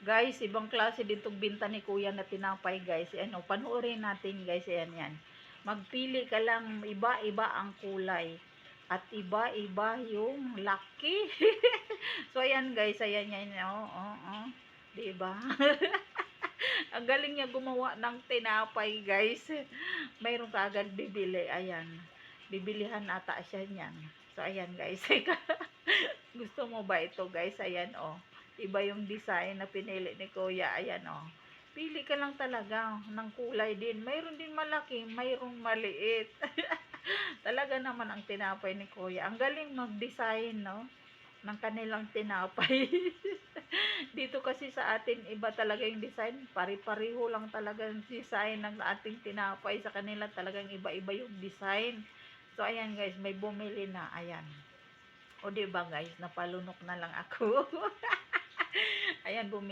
Guys, ibang klase din tong binta ni Kuya na tinapay, guys. Ano, panoorin natin, guys. Ayan, yan. Magpili ka lang, iba-iba ang kulay. At iba-iba yung laki. So, ayan, guys. Ayan, yan. Oh. Diba? Ang galing niya gumawa ng tinapay, guys. Mayroon ka agad bibili. Ayan. Bibilihan ata siya niyan. So, ayan, guys. Gusto mo ba ito, guys? Ayan, oh. Iba yung design na pinili ni Kuya. Ayan, oh. Pili ka lang talaga ng kulay din. Mayroon din malaki, mayroong maliit. Talaga naman ang tinapay ni Kuya. Ang galing mag-design, no? Ng kanilang tinapay. Dito kasi sa atin, iba talaga yung design. Pari-pariho lang talaga yung design ng ating tinapay. Sa kanila talagang iba-iba yung design. So, ayan guys, may bumili na. Ayan. O, diba guys, napalunok na lang ako. Ayan, bumili.